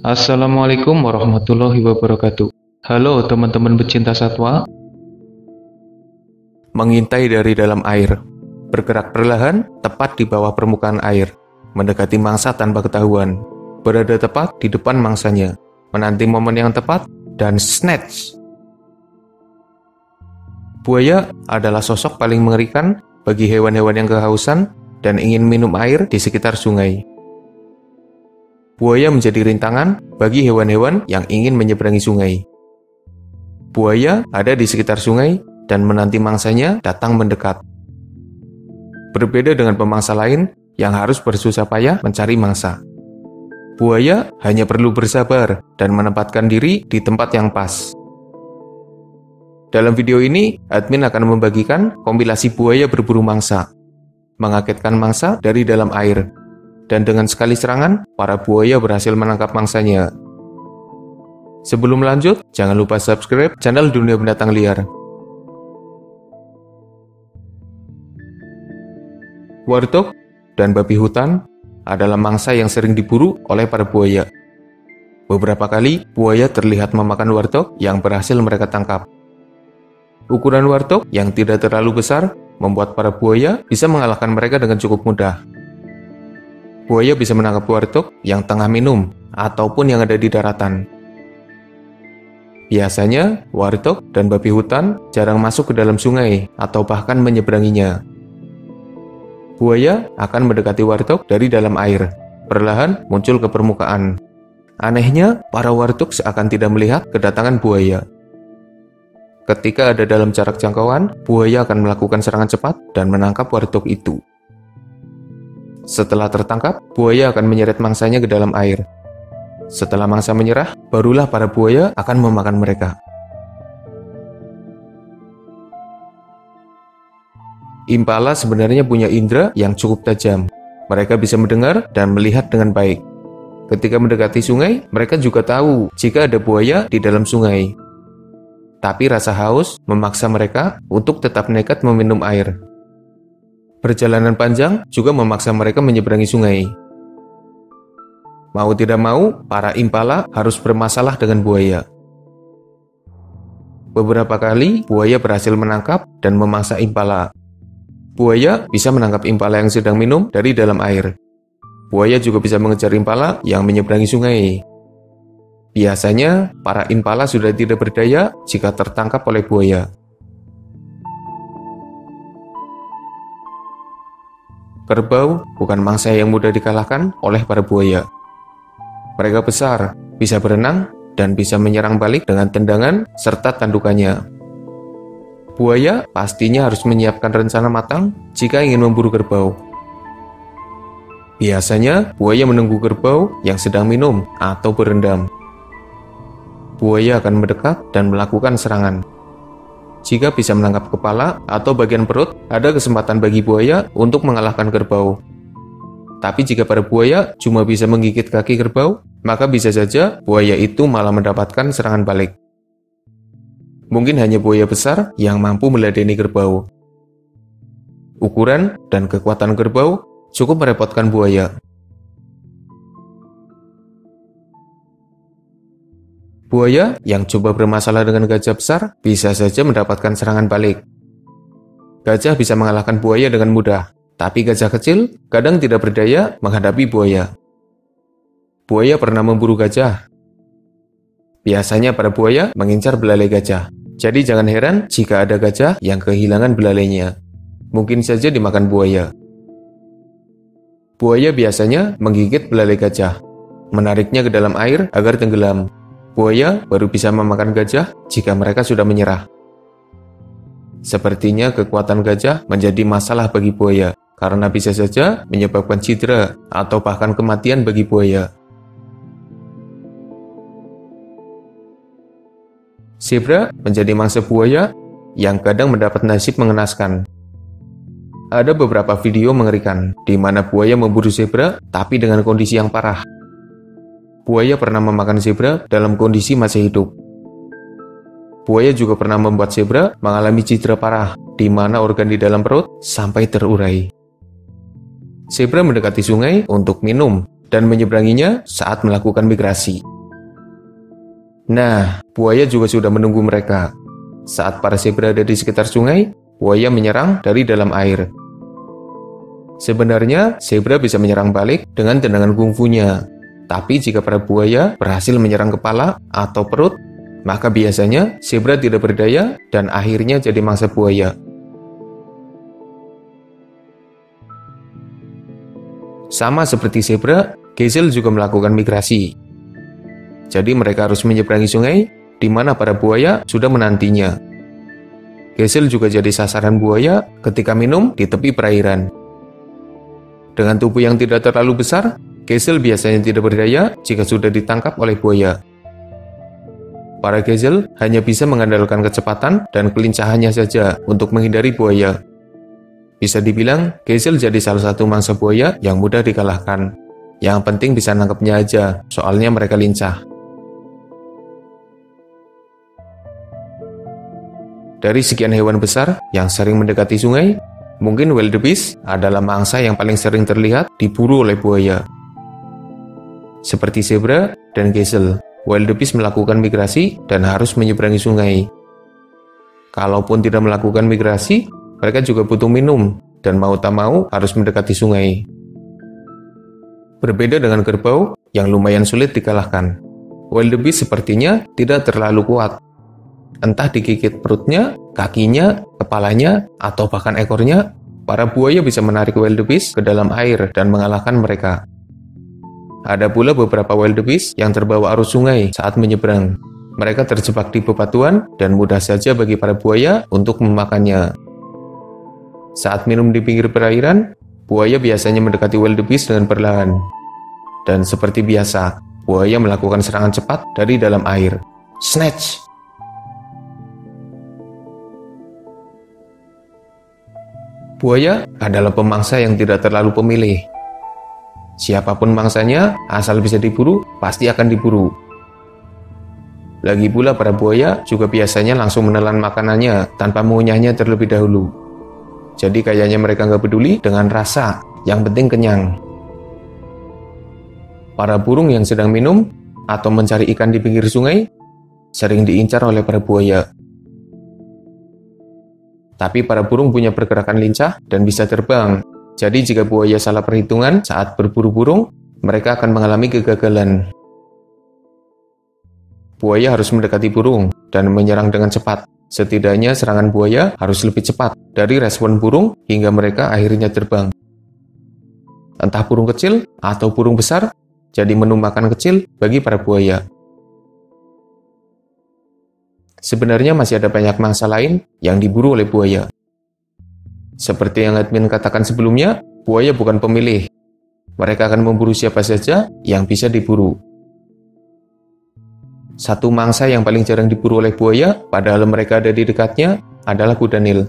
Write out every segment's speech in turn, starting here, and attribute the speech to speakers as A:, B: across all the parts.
A: Assalamualaikum warahmatullahi wabarakatuh. Halo teman-teman pecinta satwa.
B: Mengintai dari dalam air, bergerak perlahan tepat di bawah permukaan air, mendekati mangsa tanpa ketahuan, berada tepat di depan mangsanya, menanti momen yang tepat, dan snatch. Buaya adalah sosok paling mengerikan bagi hewan-hewan yang kehausan dan ingin minum air di sekitar sungai. Buaya menjadi rintangan bagi hewan-hewan yang ingin menyeberangi sungai. Buaya ada di sekitar sungai dan menanti mangsanya datang mendekat. Berbeda dengan pemangsa lain yang harus bersusah payah mencari mangsa. Buaya hanya perlu bersabar dan menempatkan diri di tempat yang pas. Dalam video ini, admin akan membagikan kompilasi buaya berburu mangsa, mengagetkan mangsa dari dalam air, dan dengan sekali serangan, para buaya berhasil menangkap mangsanya. Sebelum lanjut, jangan lupa subscribe channel Dunia Binatang Liar. Warthog dan babi hutan adalah mangsa yang sering diburu oleh para buaya. Beberapa kali, buaya terlihat memakan warthog yang berhasil mereka tangkap. Ukuran warthog yang tidak terlalu besar membuat para buaya bisa mengalahkan mereka dengan cukup mudah. Buaya bisa menangkap warthog yang tengah minum ataupun yang ada di daratan. Biasanya, warthog dan babi hutan jarang masuk ke dalam sungai atau bahkan menyeberanginya. Buaya akan mendekati warthog dari dalam air, perlahan muncul ke permukaan. Anehnya, para warthog seakan tidak melihat kedatangan buaya. Ketika ada dalam jarak jangkauan, buaya akan melakukan serangan cepat dan menangkap warthog itu. Setelah tertangkap, buaya akan menyeret mangsanya ke dalam air. Setelah mangsa menyerah, barulah para buaya akan memakan mereka. Impala sebenarnya punya indera yang cukup tajam. Mereka bisa mendengar dan melihat dengan baik. Ketika mendekati sungai, mereka juga tahu jika ada buaya di dalam sungai. Tapi rasa haus memaksa mereka untuk tetap nekat meminum air. Perjalanan panjang juga memaksa mereka menyeberangi sungai. Mau tidak mau, para impala harus bermasalah dengan buaya. Beberapa kali, buaya berhasil menangkap dan memangsa impala. Buaya bisa menangkap impala yang sedang minum dari dalam air. Buaya juga bisa mengejar impala yang menyeberangi sungai. Biasanya, para impala sudah tidak berdaya jika tertangkap oleh buaya. Kerbau bukan mangsa yang mudah dikalahkan oleh para buaya. Mereka besar, bisa berenang, dan bisa menyerang balik dengan tendangan serta tandukannya. Buaya pastinya harus menyiapkan rencana matang jika ingin memburu kerbau. Biasanya, buaya menunggu kerbau yang sedang minum atau berendam. Buaya akan mendekat dan melakukan serangan. Jika bisa menangkap kepala atau bagian perut, ada kesempatan bagi buaya untuk mengalahkan kerbau. Tapi jika para buaya cuma bisa menggigit kaki kerbau, maka bisa saja buaya itu malah mendapatkan serangan balik. Mungkin hanya buaya besar yang mampu meladeni kerbau. Ukuran dan kekuatan kerbau cukup merepotkan buaya. Buaya yang coba bermasalah dengan gajah besar bisa saja mendapatkan serangan balik. Gajah bisa mengalahkan buaya dengan mudah, tapi gajah kecil kadang tidak berdaya menghadapi buaya. Buaya pernah memburu gajah. Biasanya para buaya mengincar belalai gajah, jadi jangan heran jika ada gajah yang kehilangan belalainya. Mungkin saja dimakan buaya. Buaya biasanya menggigit belalai gajah, menariknya ke dalam air agar tenggelam. Buaya baru bisa memakan gajah jika mereka sudah menyerah. Sepertinya kekuatan gajah menjadi masalah bagi buaya, karena bisa saja menyebabkan cedera atau bahkan kematian bagi buaya. Zebra menjadi mangsa buaya yang kadang mendapat nasib mengenaskan. Ada beberapa video mengerikan di mana buaya memburu zebra tapi dengan kondisi yang parah. Buaya pernah memakan zebra dalam kondisi masih hidup. Buaya juga pernah membuat zebra mengalami cedera parah, di mana organ di dalam perut sampai terurai. Zebra mendekati sungai untuk minum dan menyeberanginya saat melakukan migrasi. Nah, buaya juga sudah menunggu mereka. Saat para zebra ada di sekitar sungai, buaya menyerang dari dalam air. Sebenarnya, zebra bisa menyerang balik dengan tendangan kungfunya. Tapi jika para buaya berhasil menyerang kepala atau perut, maka biasanya zebra tidak berdaya dan akhirnya jadi mangsa buaya. Sama seperti zebra, gazelle juga melakukan migrasi. Jadi mereka harus menyeberangi sungai, di mana para buaya sudah menantinya. Gazelle juga jadi sasaran buaya ketika minum di tepi perairan. Dengan tubuh yang tidak terlalu besar, gazelle biasanya tidak berdaya jika sudah ditangkap oleh buaya. Para gazelle hanya bisa mengandalkan kecepatan dan kelincahannya saja untuk menghindari buaya. Bisa dibilang, gazelle jadi salah satu mangsa buaya yang mudah dikalahkan. Yang penting bisa nangkepnya aja, soalnya mereka lincah. Dari sekian hewan besar yang sering mendekati sungai, mungkin wildebeest adalah mangsa yang paling sering terlihat diburu oleh buaya. Seperti zebra dan gazelle, wildebeest melakukan migrasi dan harus menyeberangi sungai. Kalaupun tidak melakukan migrasi, mereka juga butuh minum dan mau tak mau harus mendekati sungai. Berbeda dengan kerbau yang lumayan sulit dikalahkan, wildebeest sepertinya tidak terlalu kuat. Entah digigit perutnya, kakinya, kepalanya, atau bahkan ekornya, para buaya bisa menarik wildebeest ke dalam air dan mengalahkan mereka. Ada pula beberapa wildebeest yang terbawa arus sungai saat menyeberang. Mereka terjebak di bebatuan dan mudah saja bagi para buaya untuk memakannya. Saat minum di pinggir perairan, buaya biasanya mendekati wildebeest dengan perlahan. Dan seperti biasa, buaya melakukan serangan cepat dari dalam air. Snatch! Buaya adalah pemangsa yang tidak terlalu pemilih. Siapapun mangsanya, asal bisa diburu, pasti akan diburu. Lagi pula para buaya juga biasanya langsung menelan makanannya tanpa mengunyahnya terlebih dahulu. Jadi kayaknya mereka nggak peduli dengan rasa, yang penting kenyang. Para burung yang sedang minum atau mencari ikan di pinggir sungai sering diincar oleh para buaya. Tapi para burung punya pergerakan lincah dan bisa terbang. Jadi jika buaya salah perhitungan saat berburu burung, mereka akan mengalami kegagalan. Buaya harus mendekati burung dan menyerang dengan cepat. Setidaknya serangan buaya harus lebih cepat dari respon burung hingga mereka akhirnya terbang. Entah burung kecil atau burung besar, jadi menu makan kecil bagi para buaya. Sebenarnya masih ada banyak mangsa lain yang diburu oleh buaya. Seperti yang admin katakan sebelumnya, buaya bukan pemilih. Mereka akan memburu siapa saja yang bisa diburu. Satu mangsa yang paling jarang diburu oleh buaya, padahal mereka ada di dekatnya, adalah kuda Nil.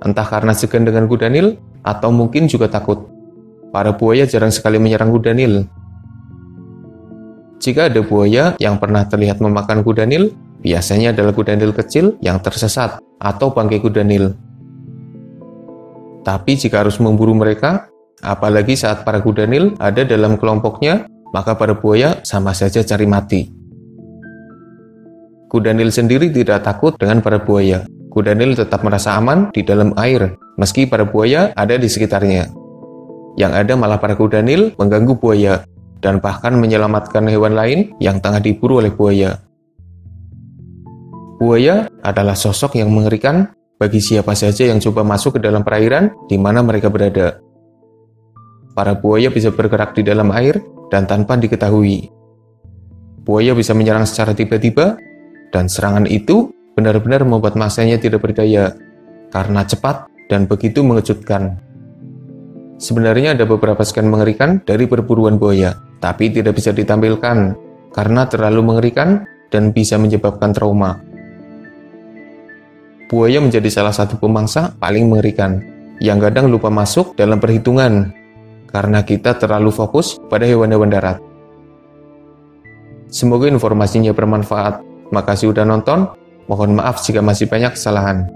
B: Entah karena segan dengan kuda Nil, atau mungkin juga takut. Para buaya jarang sekali menyerang kuda Nil. Jika ada buaya yang pernah terlihat memakan kuda Nil, biasanya adalah kuda Nil kecil yang tersesat atau bangkai kuda Nil. Tapi jika harus memburu mereka, apalagi saat para kuda Nil ada dalam kelompoknya, maka para buaya sama saja cari mati. Kuda Nil sendiri tidak takut dengan para buaya. Kuda Nil tetap merasa aman di dalam air, meski para buaya ada di sekitarnya. Yang ada malah para kuda Nil mengganggu buaya, dan bahkan menyelamatkan hewan lain yang tengah diburu oleh buaya. Buaya adalah sosok yang mengerikan bagi siapa saja yang coba masuk ke dalam perairan di mana mereka berada. Para buaya bisa bergerak di dalam air dan tanpa diketahui. Buaya bisa menyerang secara tiba-tiba, dan serangan itu benar-benar membuat mangsanya tidak berdaya, karena cepat dan begitu mengejutkan. Sebenarnya ada beberapa scan mengerikan dari perburuan buaya, tapi tidak bisa ditampilkan, karena terlalu mengerikan dan bisa menyebabkan trauma. Buaya menjadi salah satu pemangsa paling mengerikan, yang kadang lupa masuk dalam perhitungan, karena kita terlalu fokus pada hewan-hewan darat. Semoga informasinya bermanfaat. Makasih udah nonton, mohon maaf jika masih banyak kesalahan.